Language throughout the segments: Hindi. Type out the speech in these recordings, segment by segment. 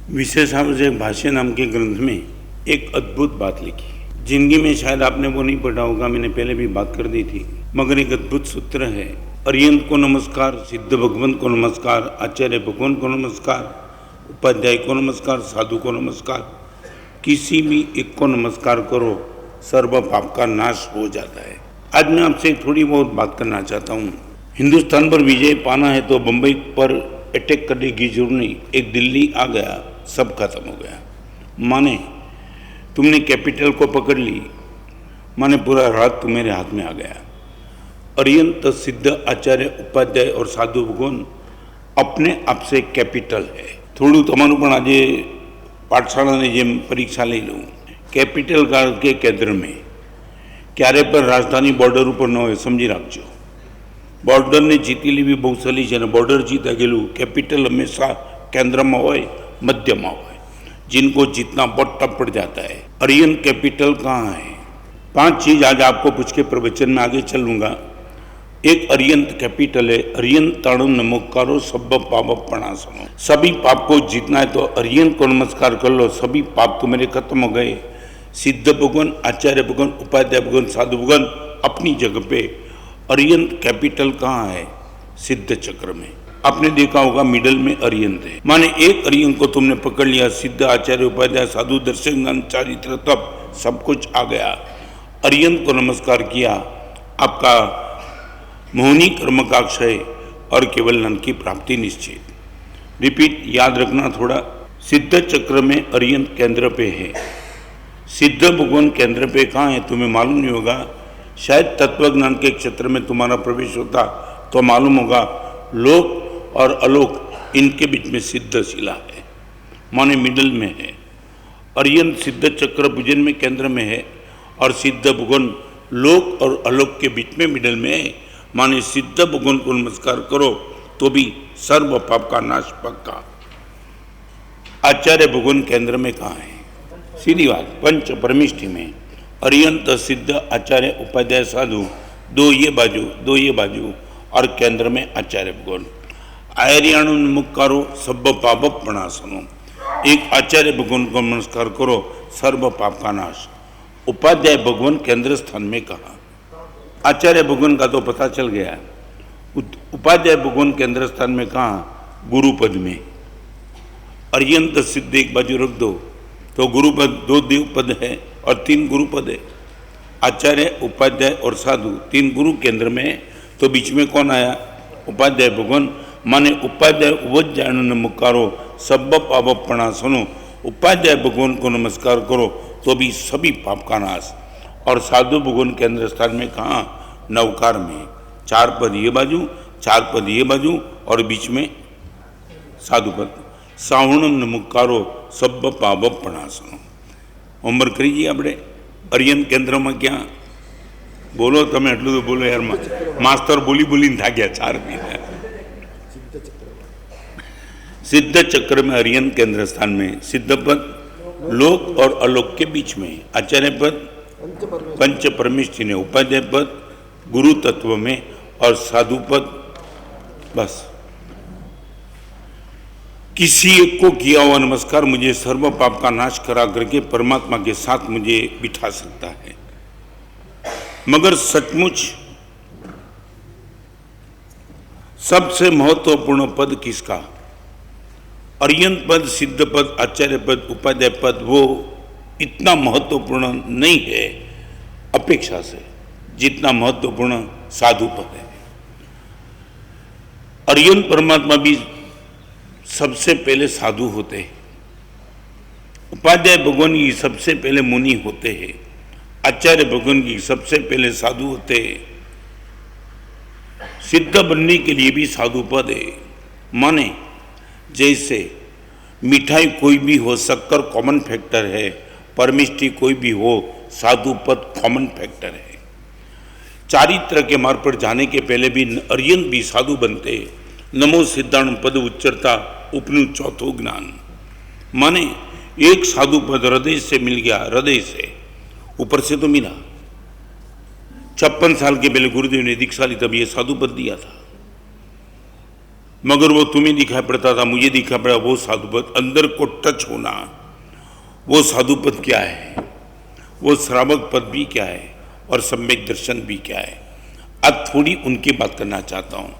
विशेषावश्यक भाष्य नाम के ग्रंथ में एक अद्भुत बात लिखी। जिंदगी में शायद आपने वो नहीं पढ़ा होगा, मैंने पहले भी बात कर दी थी, मगर एक अद्भुत सूत्र है। अर्यंत को नमस्कार, सिद्ध भगवंत को नमस्कार, आचार्य भगवान को नमस्कार, उपाध्याय को नमस्कार, साधु को नमस्कार, किसी भी एक को नमस्कार करो, सर्व पाप का नाश हो जाता है। आज मैं आपसे थोड़ी बहुत बात करना चाहता हूँ। हिंदुस्तान पर विजय पाना है तो बम्बई पर अटैक करने की जरूरत नहीं। एक दिल्ली आ गया, सब खत्म हो गया। माने तुमने कैपिटल को पकड़ ली, माने पूरा रात तुम्हारे हाथ में आ गया। अर्यंत सिद्ध आचार्य उपाध्याय और साधु भगवान अपने आप से कैपिटल है। थोड़ू तमारू पण आज पाठशाला ने जेम परीक्षा लई लूँ, कैपिटल गार्ड के केंद्र में क्यारे पर राजधानी बॉर्डर पर न हो, समझी राखजो। बॉर्डर ने जीती ली भी बहुत सली है, बॉर्डर जीता गेलू, कैपिटल हमेशा केंद्र में हो, मध्य में हो, जिनको जितना बहुत टप पड़ जाता है। अर्यंत कैपिटल कहाँ है? 5 चीज आज आपको पूछ के प्रवचन में आगे चलूंगा। एक अर्यंत कैपिटल है, अर्यंत ताड़ो नमोकारो सब पाप प्रणासनो। सभी पाप को जीतना है तो अर्यंत को नमस्कार कर लो, सभी पाप तो मेरे खत्म हो गए। सिद्ध भगवान, आचार्य भगवान, उपाध्याय भगवान, साधु भगवान अपनी जगह पे। अर्यंत कैपिटल कहाँ है? सिद्ध चक्र में। आपने देखा होगा मिडल में अर्यंत है, माने एक अर्यंत को तुमने पकड़ लिया, सिद्ध आचार्य उपाध्याय साधु दर्शन ज्ञान चारित्र तप सब कुछ आ गया। अर्यंत को नमस्कार किया, आपका मोहनी कर्म का क्षय और केवल नन की प्राप्ति निश्चित। रिपीट, याद रखना थोड़ा। सिद्ध चक्र में अर्यंत केंद्र पे है, सिद्ध भगवान केंद्र पे कहाँ है तुम्हें मालूम नहीं होगा। शायद तत्व ज्ञान के क्षेत्र में तुम्हारा प्रवेश होता तो मालूम होगा। लोक और अलोक इनके बीच में सिद्ध शिला है, माने मिडल में है। अर्यंत सिद्ध चक्र भुजन में केंद्र में है और सिद्ध भगवान लोक और अलोक के बीच में मिडल में है, माने सिद्ध भगवान को नमस्कार करो तो भी सर्व पाप का नाश पक्का। आचार्य भगवान केंद्र में कहाँ है? सीधी बात, पंच परमिष्ठि में। अर्यंत सिद्ध आचार्य उपाध्याय साधु, दो ये बाजू और केंद्र में आचार्य भगवान। आर्याणु नमस्कारो सब पाप प्रणासनो। एक आचार्य भगवान को नमस्कार करो, सर्व पाप का नाश। उपाध्याय भगवान केंद्र स्थान में कहा, आचार्य भगवान का तो पता चल गया। उपाध्याय भगवान केंद्र स्थान में कहा? गुरुपद में। अर्यंत सिद्ध एक बाजू रख दो तो गुरुपद 2 देव पद है और 3 गुरुपद है। आचार्य उपाध्याय और साधु 3 गुरु केंद्र में है, तो बीच में कौन आया? उपाध्याय भगवान, माने उपाध्याय उवज्जायण नमस्कारो सब पाप प्रणासनो। उपाध्याय भगवान को नमस्कार करो तो भी सभी पाप का नाश। और साधु भगवान केंद्र स्थान में कहाँ? नवकार में। 4 पद ये बाजू, 4 पद ये बाजू और बीच में साधु पद। साहुणम नमस्कारो सब पाप प्रणासनो। होमवर्क करीजिए આપણે। अर्यंत કેન્દ્રમાં ક્યાં બોલો તમે? એટલું તો બોલો યાર, માસ્ટર બોલીને થાક્યા 4 મહિના। सिद्ध चक्र में अर्यंत केंद्र स्थान में, सिद्ध पद लोक और अलोक के बीच में, आचार्य पद पंच परमिष्ठि ने, उपाध्याय पद गुरु तत्व में और साधु पद बस। किसी एक को किया हुआ नमस्कार मुझे सर्व पाप का नाश करा करके परमात्मा के साथ मुझे बिठा सकता है। मगर सचमुच सबसे महत्वपूर्ण पद किसका? अर्यंत पद, सिद्ध पद, आचार्य पद, उपाध्याय पद वो इतना महत्वपूर्ण नहीं है अपेक्षा से, जितना महत्वपूर्ण साधु पद है। अर्यंत परमात्मा भी सबसे पहले साधु होते हैं, उपाध्याय भगवान की सबसे पहले मुनि होते हैं, आचार्य भगवान की सबसे पहले साधु होते हैं। सिद्ध बनने के लिए भी साधु पद है। माने जैसे मिठाई कोई भी हो, शक्कर कॉमन फैक्टर है, परमिष्टि कोई भी हो, साधु पद कॉमन फैक्टर है। चारित्र के मार्ग पर जाने के पहले भी अर्यंत भी साधु बनते। नमो सिद्धाण पद उच्चरता उपनु चौथो ज्ञान। माने एक साधु पद हृदय से मिल गया, हृदय से, ऊपर से तो मिला। 56 साल के पहले गुरुदेव ने दीक्षा ली, तब ये साधु पद दिया था। मगर वो तुम्हें दिखाई पड़ता था, मुझे दिखाई पड़ा वो साधुपद, अंदर को टच होना, वो साधुपद क्या है, वो श्रावक पद भी क्या है और सम्यक दर्शन भी क्या है। अब थोड़ी उनकी बात करना चाहता हूं।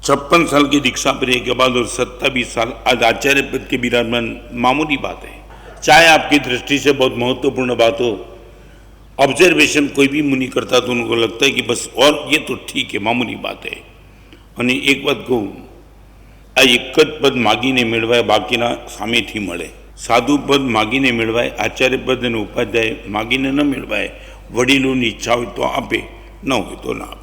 56 साल की दीक्षा पाने के बाद और 27 साल आज आचार्य पद के विराजमान मामूली बात है। चाहे आपकी दृष्टि से बहुत महत्वपूर्ण बात हो, ऑब्जर्वेशन कोई भी मुनि करता तो उनको लगता है कि बस और ये तो ठीक है, मामूली बात है। અને એક વાત કહું, આ એક જ પદ માગીને મેળવાય, બાકીના સામેથી મળે। સાધુ પદ માગીને મેળવાય, આચાર્ય પદ અને ઉપાધ્યાય માગીને ન મેળવાય। વડીલોની ઈચ્છા હોય તો આપે, ન હોય તો ના આપે।